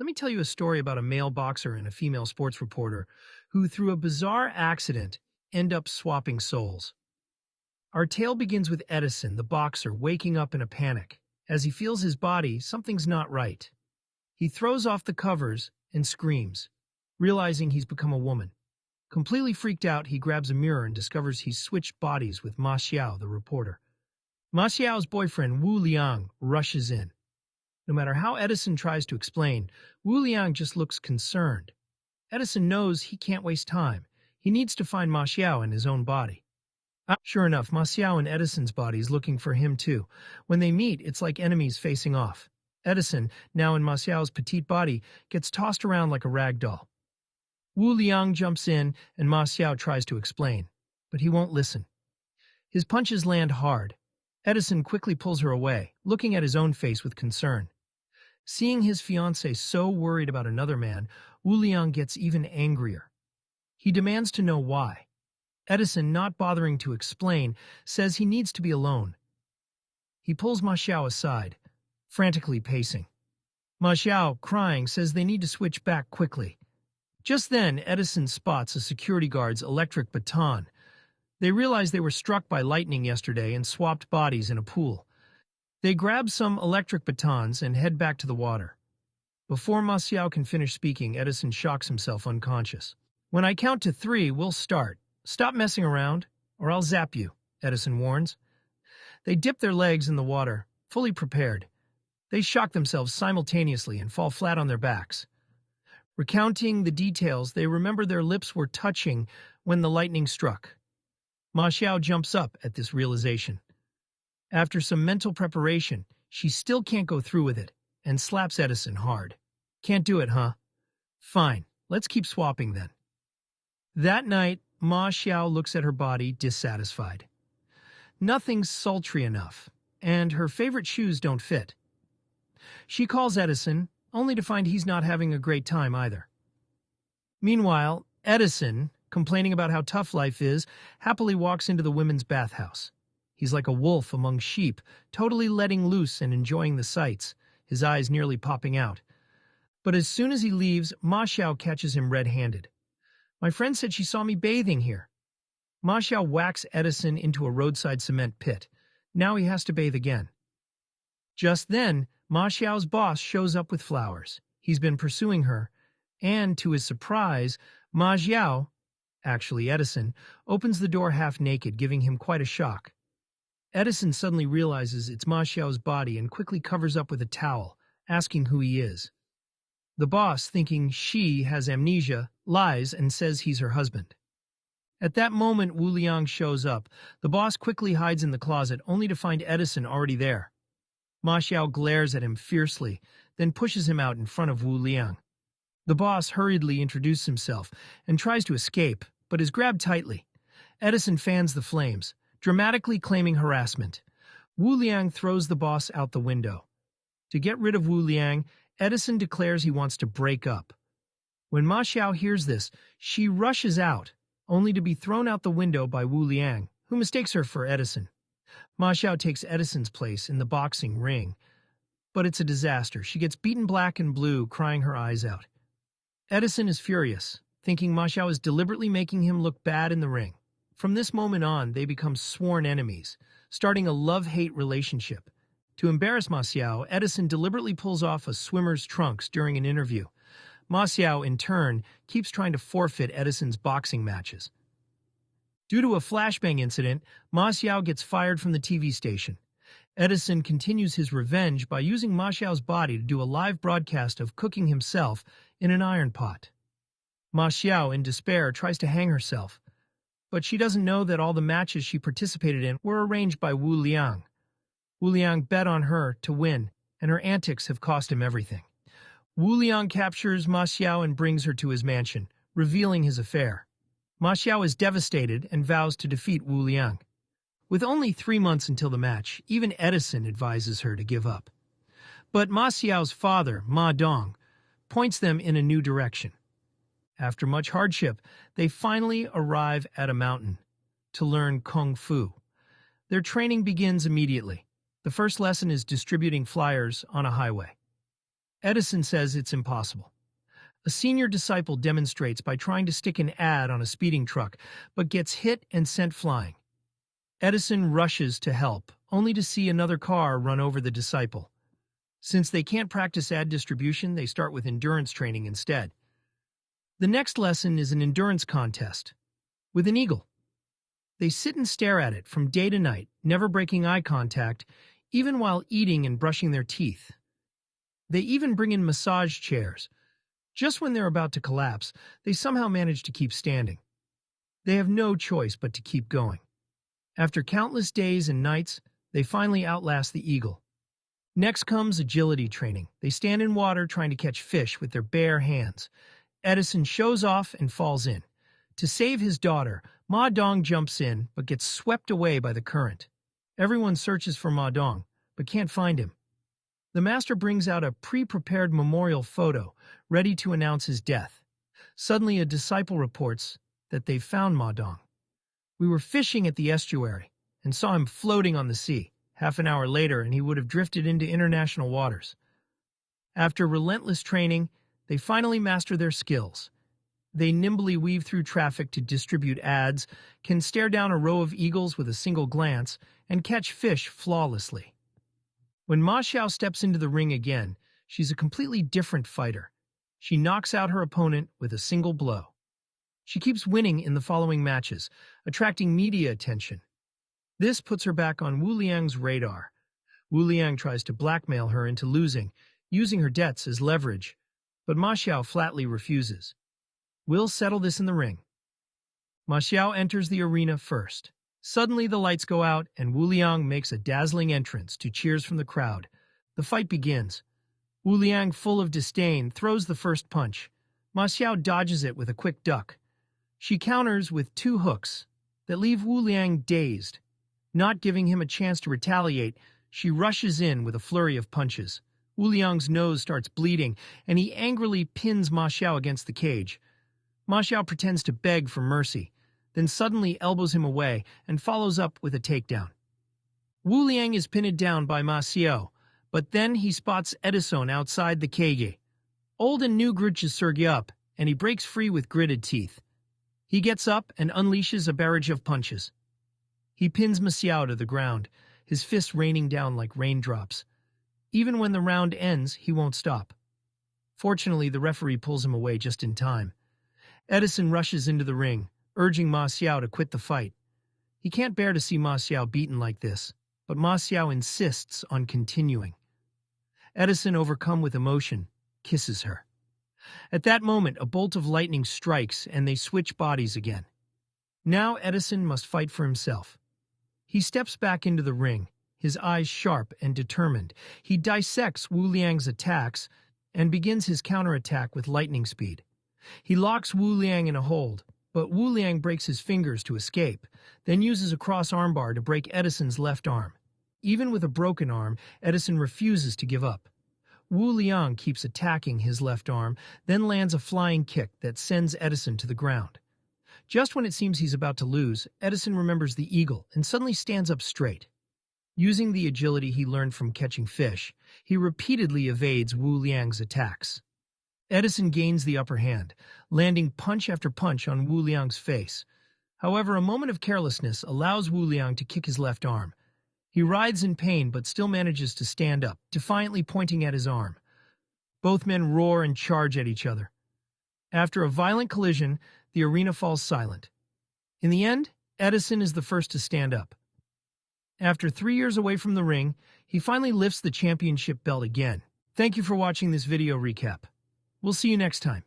Let me tell you a story about a male boxer and a female sports reporter who, through a bizarre accident, end up swapping souls. Our tale begins with Edison, the boxer, waking up in a panic. As he feels his body, something's not right. He throws off the covers and screams, realizing he's become a woman. Completely freaked out, he grabs a mirror and discovers he's switched bodies with Ma Xiao, the reporter. Ma Xiao's boyfriend, Wu Liang, rushes in. No matter how Edison tries to explain, Wu Liang just looks concerned. Edison knows he can't waste time. He needs to find Ma Xiao in his own body. Sure enough, Ma Xiao in Edison's body is looking for him too. When they meet, it's like enemies facing off. Edison, now in Ma Xiao's petite body, gets tossed around like a rag doll. Wu Liang jumps in and Ma Xiao tries to explain, but he won't listen. His punches land hard. Edison quickly pulls her away, looking at his own face with concern. Seeing his fiancée so worried about another man, Wu Liang gets even angrier. He demands to know why. Edison, not bothering to explain, says he needs to be alone. He pulls Ma Xiao aside, frantically pacing. Ma Xiao, crying, says they need to switch back quickly. Just then, Edison spots a security guard's electric baton. They realize they were struck by lightning yesterday and swapped bodies in a pool. They grab some electric batons and head back to the water. Before Ma Xiao can finish speaking, Edison shocks himself unconscious. When I count to 3, we'll start. Stop messing around, or I'll zap you, Edison warns. They dip their legs in the water, fully prepared. They shock themselves simultaneously and fall flat on their backs. Recounting the details, they remember their lips were touching when the lightning struck. Ma Xiao jumps up at this realization. After some mental preparation, she still can't go through with it, and slaps Edison hard. Can't do it, huh? Fine, let's keep swapping then. That night, Ma Xiao looks at her body dissatisfied. Nothing's sultry enough, and her favorite shoes don't fit. She calls Edison, only to find he's not having a great time either. Meanwhile, Edison, complaining about how tough life is, happily walks into the women's bathhouse. He's like a wolf among sheep, totally letting loose and enjoying the sights, his eyes nearly popping out. But as soon as he leaves, Ma Xiao catches him red-handed. My friend said she saw me bathing here. Ma Xiao whacks Edison into a roadside cement pit. Now he has to bathe again. Just then, Ma Xiao's boss shows up with flowers. He's been pursuing her, and to his surprise, Ma Xiao, actually Edison, opens the door half-naked, giving him quite a shock. Edison suddenly realizes it's Ma Xiao's body and quickly covers up with a towel, asking who he is. The boss, thinking she has amnesia, lies and says he's her husband. At that moment, Wu Liang shows up. The boss quickly hides in the closet, only to find Edison already there. Ma Xiao glares at him fiercely, then pushes him out in front of Wu Liang. The boss hurriedly introduces himself and tries to escape, but is grabbed tightly. Edison fans the flames, dramatically claiming harassment. Wu Liang throws the boss out the window. To get rid of Wu Liang, Edison declares he wants to break up. When Ma Xiao hears this, she rushes out, only to be thrown out the window by Wu Liang, who mistakes her for Edison. Ma Xiao takes Edison's place in the boxing ring, but it's a disaster. She gets beaten black and blue, crying her eyes out. Edison is furious, thinking Ma Xiao is deliberately making him look bad in the ring. From this moment on, they become sworn enemies, starting a love-hate relationship. To embarrass Ma Xiao, Edison deliberately pulls off a swimmer's trunks during an interview. Ma Xiao, in turn, keeps trying to forfeit Edison's boxing matches. Due to a flashbang incident, Ma Xiao gets fired from the TV station. Edison continues his revenge by using Ma Xiao's body to do a live broadcast of cooking himself in an iron pot. Ma Xiao, in despair, tries to hang herself, but she doesn't know that all the matches she participated in were arranged by Wu Liang. Wu Liang bet on her to win, and her antics have cost him everything. Wu Liang captures Ma Xiao and brings her to his mansion, revealing his affair. Ma Xiao is devastated and vows to defeat Wu Liang. With only 3 months until the match, even Edison advises her to give up. But Ma Xiao's father, Ma Dong, points them in a new direction. After much hardship, they finally arrive at a mountain to learn Kung Fu. Their training begins immediately. The first lesson is distributing flyers on a highway. Edison says it's impossible. A senior disciple demonstrates by trying to stick an ad on a speeding truck, but gets hit and sent flying. Edison rushes to help, only to see another car run over the disciple. Since they can't practice ad distribution, they start with endurance training instead. The next lesson is an endurance contest with an eagle. They sit and stare at it from day to night, never breaking eye contact, even while eating and brushing their teeth. They even bring in massage chairs. Just when they're about to collapse, they somehow manage to keep standing. They have no choice but to keep going. After countless days and nights, they finally outlast the eagle. Next comes agility training. They stand in water trying to catch fish with their bare hands. Edison shows off and falls in. To save his daughter, Ma Dong jumps in but gets swept away by the current. Everyone searches for Ma Dong, but can't find him. The master brings out a pre-prepared memorial photo, ready to announce his death. Suddenly, a disciple reports that they've found Ma Dong. We were fishing at the estuary and saw him floating on the sea. Half an hour later, and he would have drifted into international waters. After relentless training, they finally master their skills. They nimbly weave through traffic to distribute ads, can stare down a row of eagles with a single glance, and catch fish flawlessly. When Ma Xiao steps into the ring again, she's a completely different fighter. She knocks out her opponent with a single blow. She keeps winning in the following matches, attracting media attention. This puts her back on Wu Liang's radar. Wu Liang tries to blackmail her into losing, using her debts as leverage, but Ma Xiao flatly refuses. We'll settle this in the ring. Ma Xiao enters the arena first. Suddenly the lights go out and Wu Liang makes a dazzling entrance to cheers from the crowd. The fight begins. Wu Liang, full of disdain, throws the first punch. Ma Xiao dodges it with a quick duck. She counters with 2 hooks that leave Wu Liang dazed. Not giving him a chance to retaliate, she rushes in with a flurry of punches. Wu Liang's nose starts bleeding, and he angrily pins Ma Xiao against the cage. Ma Xiao pretends to beg for mercy, then suddenly elbows him away and follows up with a takedown. Wu Liang is pinned down by Ma Xiao, but then he spots Edison outside the cage. Old and new grudges Sergey up, and he breaks free with gritted teeth. He gets up and unleashes a barrage of punches. He pins Ma Xiao to the ground, his fists raining down like raindrops. Even when the round ends, he won't stop. Fortunately, the referee pulls him away just in time. Edison rushes into the ring, urging Ma Xiao to quit the fight. He can't bear to see Ma Xiao beaten like this, but Ma Xiao insists on continuing. Edison, overcome with emotion, kisses her. At that moment, a bolt of lightning strikes and they switch bodies again. Now Edison must fight for himself. He steps back into the ring, his eyes sharp and determined. He dissects Wu Liang's attacks and begins his counterattack with lightning speed. He locks Wu Liang in a hold, but Wu Liang breaks his fingers to escape, then uses a cross armbar to break Edison's left arm. Even with a broken arm, Edison refuses to give up. Wu Liang keeps attacking his left arm, then lands a flying kick that sends Edison to the ground. Just when it seems he's about to lose, Edison remembers the eagle and suddenly stands up straight. Using the agility he learned from catching fish, he repeatedly evades Wu Liang's attacks. Edison gains the upper hand, landing punch after punch on Wu Liang's face. However, a moment of carelessness allows Wu Liang to kick his left arm. He writhes in pain but still manages to stand up, defiantly pointing at his arm. Both men roar and charge at each other. After a violent collision, the arena falls silent. In the end, Edison is the first to stand up. After 3 years away from the ring, he finally lifts the championship belt again. Thank you for watching this video recap. We'll see you next time.